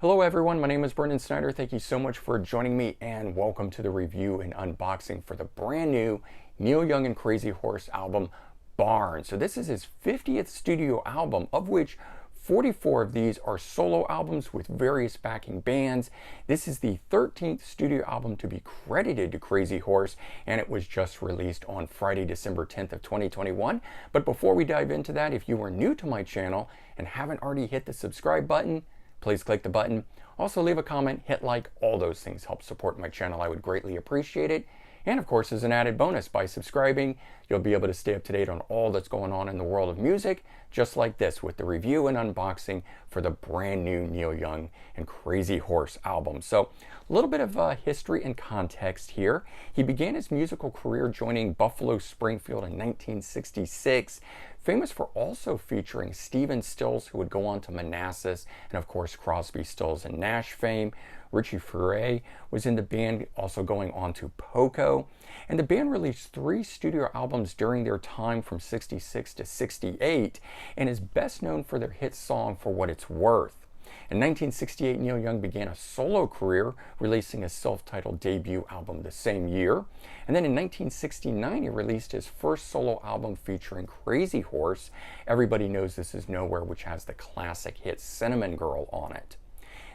Hello everyone, my name is Brendan Snyder. Thank you so much for joining me and welcome to the review and unboxing for the brand new Neil Young and Crazy Horse album, Barn. So this is his 50th studio album, of which 44 of these are solo albums with various backing bands. This is the 13th studio album to be credited to Crazy Horse, and it was just released on Friday, December 10th of 2021. But before we dive into that, if you are new to my channel and haven't already hit the subscribe button, please click the button. Also leave a comment, hit like, all those things help support my channel. I would greatly appreciate it. And of course, as an added bonus, by subscribing, you'll be able to stay up to date on all that's going on in the world of music, just like this with the review and unboxing for the brand new Neil Young and Crazy Horse album. So a little bit of history and context here. He began his musical career joining Buffalo Springfield in 1966, famous for also featuring Stephen Stills, who would go on to Manassas, and of course Crosby, Stills, and Nash fame. Richie Furay was in the band, also going on to Poco. And the band released 3 studio albums during their time from 66 to 68, and is best known for their hit song For What It's Worth. In 1968, Neil Young began a solo career, releasing a self-titled debut album the same year. And then in 1969, he released his first solo album featuring Crazy Horse, Everybody Knows This Is Nowhere, which has the classic hit Cinnamon Girl on it.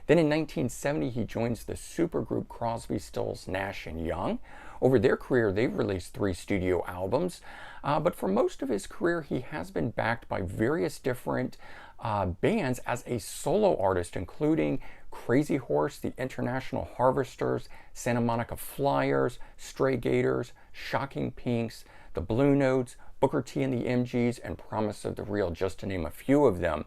Then in 1970, he joins the supergroup Crosby, Stills, Nash & Young. Over their career, they've released 3 studio albums, but for most of his career, he has been backed by various different bands as a solo artist, including Crazy Horse, the International Harvesters, Santa Monica Flyers, Stray Gators, Shocking Pinks, the Blue Notes, Booker T and the MGs, and Promise of the Real, just to name a few of them.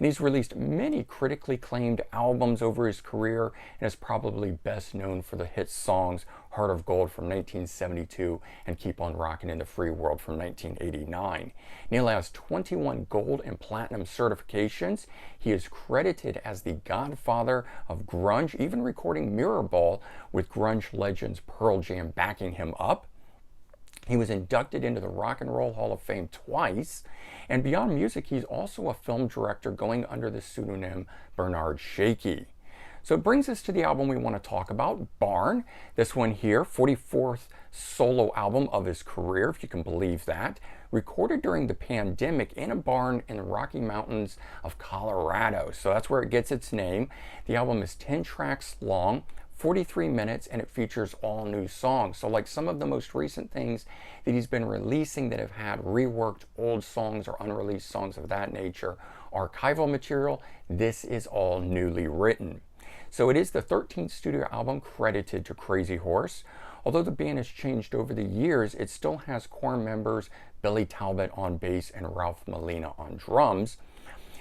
And he's released many critically acclaimed albums over his career, and is probably best known for the hit songs Heart of Gold from 1972 and Keep on Rockin' in the Free World from 1989. Neil has 21 gold and platinum certifications. He is credited as the godfather of grunge, even recording Mirror Ball with grunge legends Pearl Jam backing him up. He was inducted into the Rock and Roll Hall of Fame twice, and beyond music, he's also a film director going under the pseudonym Bernard Shaky. So it brings us to the album we want to talk about, Barn. This one here, 44th solo album of his career, if you can believe that. Recorded during the pandemic in a barn in the Rocky Mountains of Colorado. So that's where it gets its name. The album is 10 tracks long, 43 minutes, and it features all new songs. So like some of the most recent things that he's been releasing that have had reworked old songs or unreleased songs of that nature, archival material, this is all newly written. So it is the 13th studio album credited to Crazy Horse. Although the band has changed over the years, it still has core members Billy Talbot on bass and Ralph Molina on drums.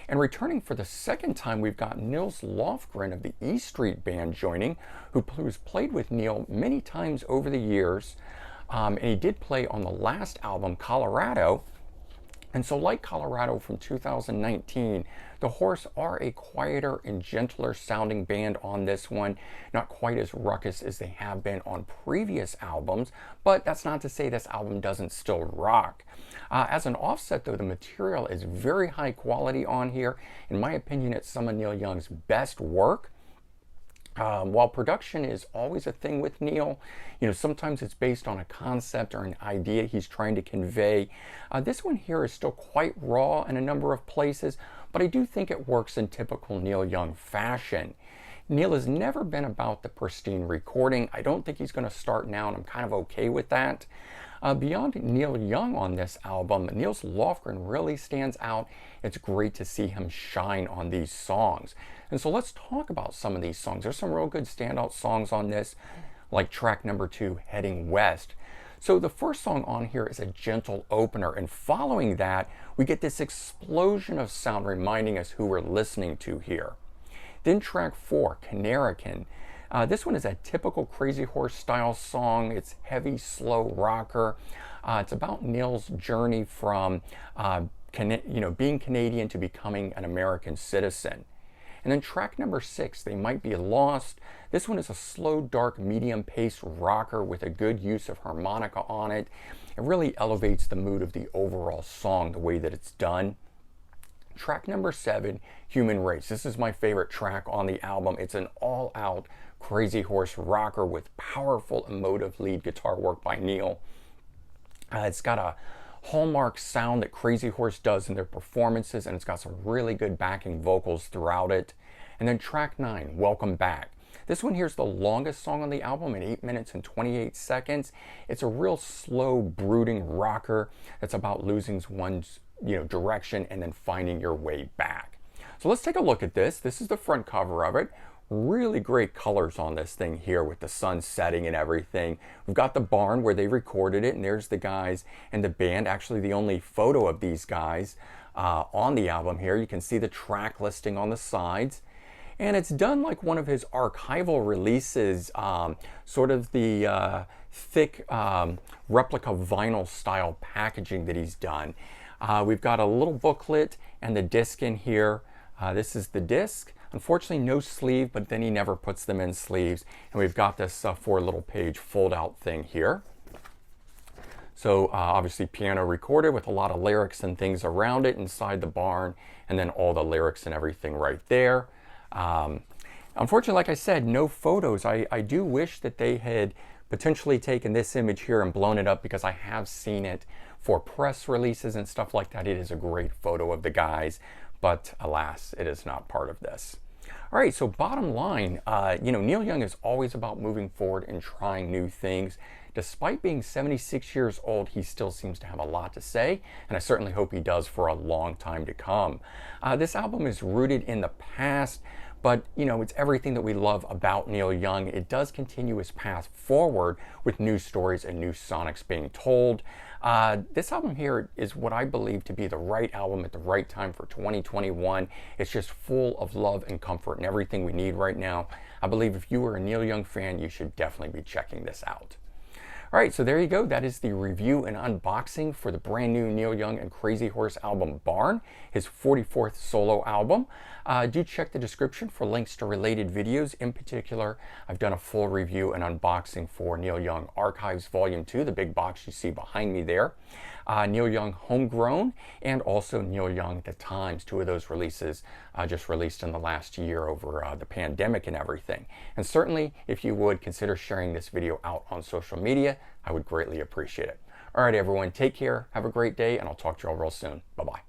And returning for the second time, we've got Nils Lofgren of the E Street Band joining, who's played with Neil many times over the years. And he did play on the last album, Colorado. And so like Colorado from 2019, the Horse are a quieter and gentler sounding band on this one. Not quite as ruckus as they have been on previous albums, but that's not to say this album doesn't still rock. As an offset though, the material is very high quality on here. In my opinion, it's some of Neil Young's best work. While production is always a thing with Neil, sometimes it's based on a concept or an idea he's trying to convey. This one here is still quite raw in a number of places, but I do think it works in typical Neil Young fashion. Neil has never been about the pristine recording. I don't think he's going to start now, and I'm kind of okay with that. Beyond Neil Young on this album, Nils Lofgren really stands out. It's great to see him shine on these songs. And so let's talk about some of these songs. There's some real good standout songs on this, like track number 2, Heading West. So the first song on here is a gentle opener, and following that, we get this explosion of sound reminding us who we're listening to here. Then track 4, Canarican. This one is a typical Crazy Horse style song. It's heavy, slow rocker. It's about Neil's journey from being Canadian to becoming an American citizen. And then track number 6, They Might Be Lost. This one is a slow, dark, medium-paced rocker with a good use of harmonica on it. It really elevates the mood of the overall song, the way that it's done. track number 7, Human Race. This is my favorite track on the album. It's an all-out Crazy Horse rocker with powerful, emotive lead guitar work by Neil. It's got a hallmark sound that Crazy Horse does in their performances, and it's got some really good backing vocals throughout it. And then track 9, Welcome Back. This one here's the longest song on the album at 8 minutes and 28 seconds. It's a real slow, brooding rocker that's about losing one's direction and then finding your way back. So let's take a look at this. This is the front cover of it. Really great colors on this thing here with the sun setting and everything. We've got the barn where they recorded it, and there's the guys and the band. Actually, the only photo of these guys on the album here. You can see the track listing on the sides. And it's done like one of his archival releases, sort of the thick replica vinyl style packaging that he's done. We've got a little booklet and the disc in here. This is the disc. Unfortunately, no sleeve, but then he never puts them in sleeves. And we've got this 4 little page fold out thing here. So obviously piano recorded with a lot of lyrics and things around it inside the barn, and then all the lyrics and everything right there. Unfortunately, like I said, no photos. I do wish that they had potentially taken this image here and blown it up, because I have seen it for press releases and stuff like that. It is a great photo of the guys, but alas, it is not part of this. All right, so bottom line, Neil Young is always about moving forward and trying new things. Despite being 76 years old, he still seems to have a lot to say, and I certainly hope he does for a long time to come. This album is rooted in the past, but it's everything that we love about Neil Young. It does continue his path forward with new stories and new sonics being told. This album here is what I believe to be the right album at the right time for 2021. It's just full of love and comfort and everything we need right now. I believe if you are a Neil Young fan, you should definitely be checking this out. All right, so there you go. That is the review and unboxing for the brand new Neil Young and Crazy Horse album, Barn, his 44th solo album. Do check the description for links to related videos. In particular, I've done a full review and unboxing for Neil Young Archives Volume 2, the big box you see behind me there. Neil Young Homegrown, and also Neil Young The Times, 2 of those releases just released in the last year over the pandemic and everything. And certainly, if you would consider sharing this video out on social media, I would greatly appreciate it. All right, everyone, take care, have a great day, and I'll talk to you all real soon. Bye-bye.